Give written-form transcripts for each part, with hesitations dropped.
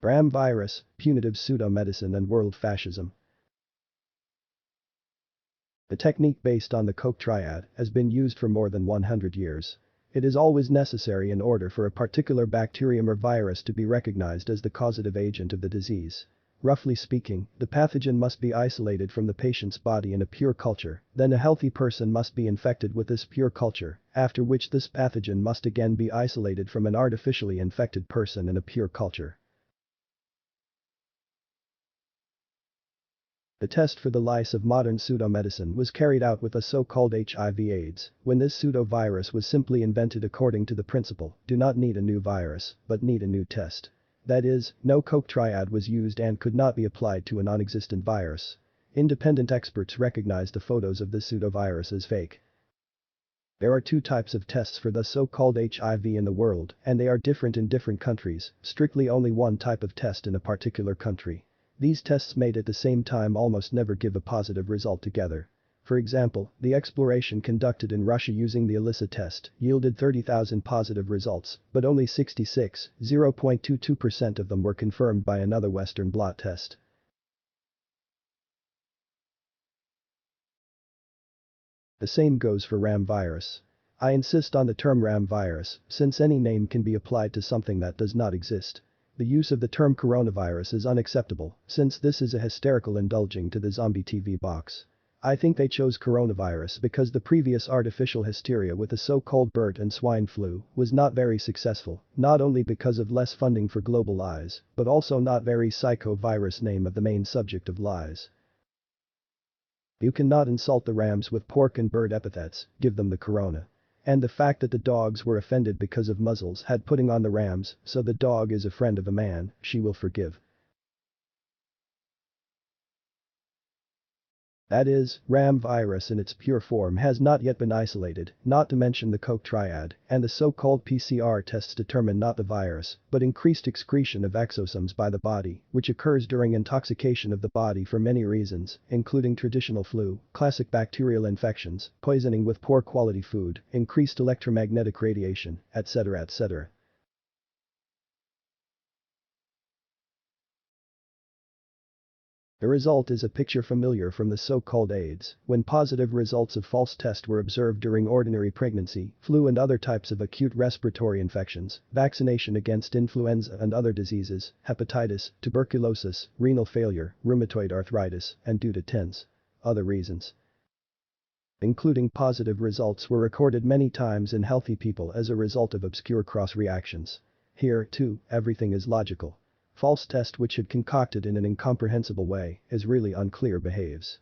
RAM virus, punitive pseudo-medicine and world fascism. The technique based on the Koch triad has been used for more than 100 years. It is always necessary in order for a particular bacterium or virus to be recognized as the causative agent of the disease. Roughly speaking, the pathogen must be isolated from the patient's body in a pure culture, then a healthy person must be infected with this pure culture, after which this pathogen must again be isolated from an artificially infected person in a pure culture. The test for the lice of modern pseudo-medicine was carried out with a so-called HIV/AIDS, when this pseudo-virus was simply invented according to the principle, do not need a new virus, but need a new test. That is, no Koch triad was used and could not be applied to a non-existent virus. Independent experts recognized the photos of this pseudo-virus as fake. There are two types of tests for the so-called HIV in the world, and they are different in different countries, strictly only one type of test in a particular country. These tests made at the same time almost never give a positive result together. For example, the exploration conducted in Russia using the ELISA test yielded 30,000 positive results, but only 66, 0.22% of them were confirmed by another Western BLOT test. The same goes for RAM virus. I insist on the term RAM virus, since any name can be applied to something that does not exist. The use of the term coronavirus is unacceptable, since this is a hysterical indulging to the zombie TV box. I think they chose coronavirus because the previous artificial hysteria with the so-called bird and swine flu was not very successful, not only because of less funding for global lies, but also not very psycho-virus name of the main subject of lies. You cannot insult the rams with pork and bird epithets, give them the corona. And the fact that the dogs were offended because of muzzles had putting on the rams, so the dog is a friend of a man, she will forgive. That is, RAM virus in its pure form has not yet been isolated, not to mention the Koch triad, and the so-called PCR tests determine not the virus, but increased excretion of exosomes by the body, which occurs during intoxication of the body for many reasons, including traditional flu, classic bacterial infections, poisoning with poor quality food, increased electromagnetic radiation, etc. etc. The result is a picture familiar from the so-called AIDS, when positive results of false test were observed during ordinary pregnancy, flu and other types of acute respiratory infections, vaccination against influenza and other diseases, hepatitis, tuberculosis, renal failure, rheumatoid arthritis, and due to tens other reasons. Including positive results were recorded many times in healthy people as a result of obscure cross-reactions. Here, too, everything is logical. False test which had concocted in an incomprehensible way is really unclear behaves.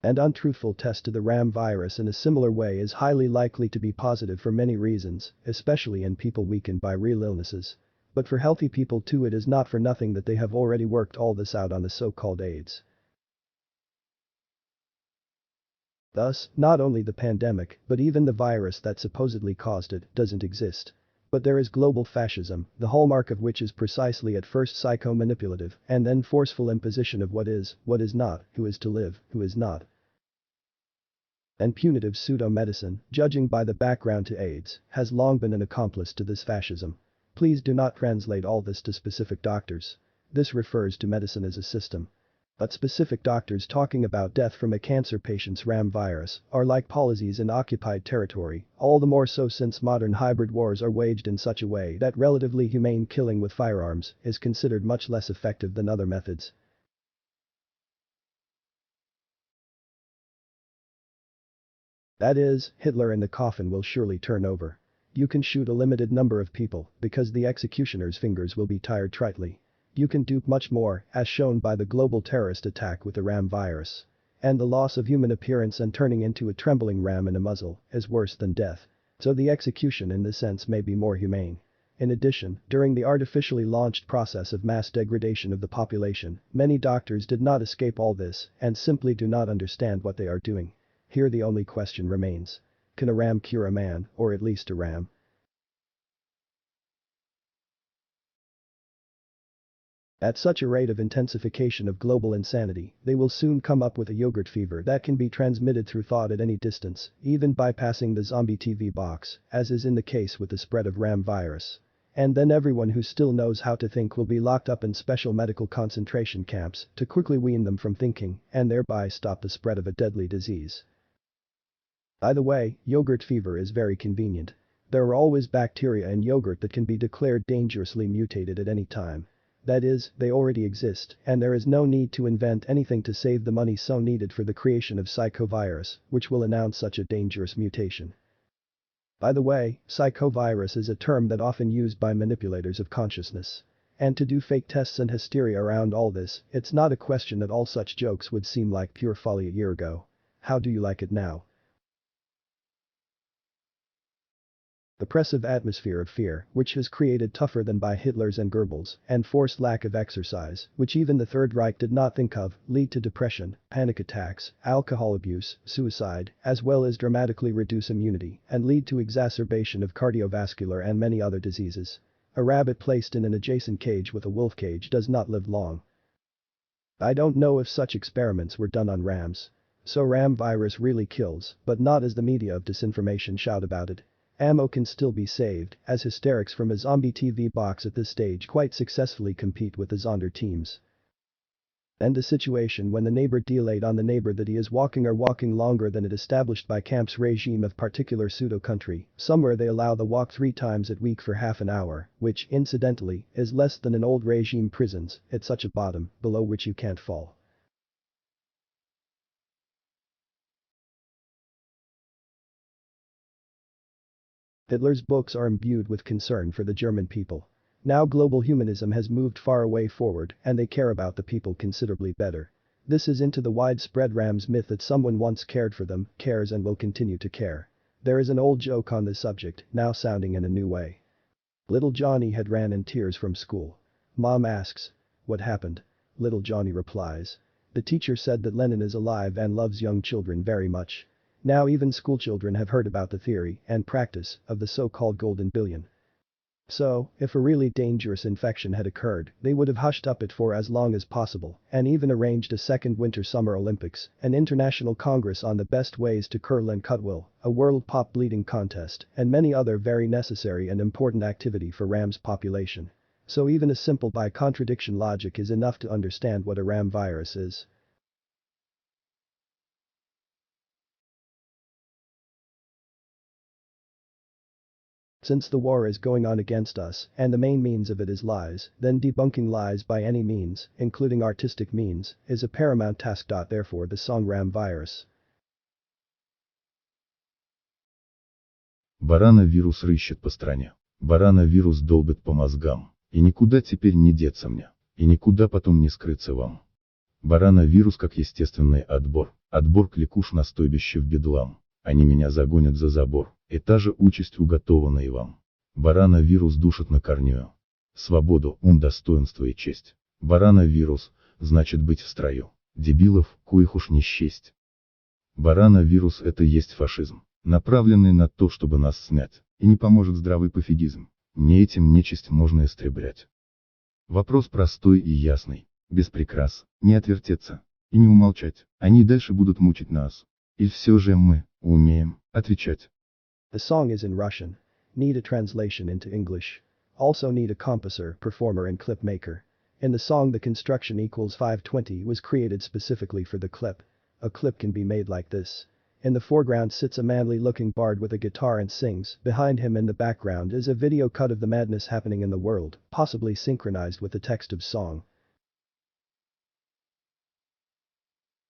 And untruthful test to the RAM virus in a similar way is highly likely to be positive for many reasons, especially in people weakened by real illnesses. But for healthy people too it is not for nothing that they have already worked all this out on the so-called AIDS. Thus, not only the pandemic, but even the virus that supposedly caused it doesn't exist. But there is global fascism, the hallmark of which is precisely at first psycho-manipulative and then forceful imposition of what is not, who is to live, who is not. And punitive pseudo-medicine, judging by the background to AIDS, has long been an accomplice to this fascism. Please do not translate all this to specific doctors. This refers to medicine as a system. But specific doctors talking about death from a cancer patient's RAM virus are like policies in occupied territory, all the more so since modern hybrid wars are waged in such a way that relatively humane killing with firearms is considered much less effective than other methods. That is, Hitler in the coffin will surely turn over. You can shoot a limited number of people because the executioner's fingers will be tired tritely. You can do much more, as shown by the global terrorist attack with the RAM virus. And the loss of human appearance and turning into a trembling ram in a muzzle is worse than death. So the execution in this sense may be more humane. In addition, during the artificially launched process of mass degradation of the population, many doctors did not escape all this and simply do not understand what they are doing. Here the only question remains. Can a ram cure a man, or at least a ram? At such a rate of intensification of global insanity, they will soon come up with a yogurt fever that can be transmitted through thought at any distance, even bypassing the zombie TV box, as is in the case with the spread of RAM virus. And then everyone who still knows how to think will be locked up in special medical concentration camps to quickly wean them from thinking and thereby stop the spread of a deadly disease. By the way, yogurt fever is very convenient. There are always bacteria in yogurt that can be declared dangerously mutated at any time. That is, they already exist, and there is no need to invent anything to save the money so needed for the creation of pseudo-virus, which will announce such a dangerous mutation. By the way, pseudo-virus is a term that often used by manipulators of consciousness. And to do fake tests and hysteria around all this, it's not a question that all such jokes would seem like pure folly a year ago. How do you like it now? The oppressive atmosphere of fear, which was created tougher than by Hitler's and Goebbels, and forced lack of exercise, which even the Third Reich did not think of, lead to depression, panic attacks, alcohol abuse, suicide, as well as dramatically reduce immunity and lead to exacerbation of cardiovascular and many other diseases. A rabbit placed in an adjacent cage with a wolf cage does not live long. I don't know if such experiments were done on rams. So ram virus really kills, but not as the media of disinformation shout about it. Ammo can still be saved, as hysterics from a zombie TV box at this stage quite successfully compete with the Zonder teams. And a situation when the neighbor delayed on the neighbor that he is walking or walking longer than it established by camp's regime of particular pseudo-country, somewhere they allow the walk 3 times a week for half an hour, which, incidentally, is less than in old regime prisons, it's such a bottom, below which you can't fall. Hitler's books are imbued with concern for the German people. Now global humanism has moved far away forward and they care about the people considerably better. This is into the widespread Rams myth that someone once cared for them, cares and will continue to care. There is an old joke on this subject, now sounding in a new way. Little Johnny had ran in tears from school. Mom asks, "What happened?" Little Johnny replies, "The teacher said that Lenin is alive and loves young children very much." Now even schoolchildren have heard about the theory and practice of the so-called golden billion. So, if a really dangerous infection had occurred, they would have hushed up it for as long as possible and even arranged a second Winter-Summer Olympics, an international congress on the best ways to curl and cutwill, a world pop bleeding contest, and many other very necessary and important activity for Ram's population. So even a simple by contradiction logic is enough to understand what a Ram virus is. Since the war is going on against us and the main means of it is lies, then debunking lies by any means, including artistic means, is a paramount task. Therefore the song Ram virus. Барановирус рыщет по стране. Барановирус долбит по мозгам. И никуда теперь не деться мне. И никуда потом не скрыться вам. Барановирус как естественный отбор. Отбор кликуш на стойбище в бедлам. Они меня загонят за забор. И та же участь уготована и вам. Барановирус душит на корню. Свободу, ум, достоинство и честь. Барановирус, значит быть в строю. Дебилов, коих уж не счесть. Барановирус — это есть фашизм, направленный на то, чтобы нас смять, и не поможет здравый пофигизм. Не этим нечисть можно истреблять. Вопрос простой и ясный, без прикрас, не отвертеться и не умолчать, они и дальше будут мучить нас. И все же мы умеем отвечать. The song is in Russian. Need a translation into English. Also need a composer, performer and clip maker. In the song the construction equals 520 was created specifically for the clip. A clip can be made like this. In the foreground sits a manly looking bard with a guitar and sings, behind him in the background is a video cut of the madness happening in the world, possibly synchronized with the text of song.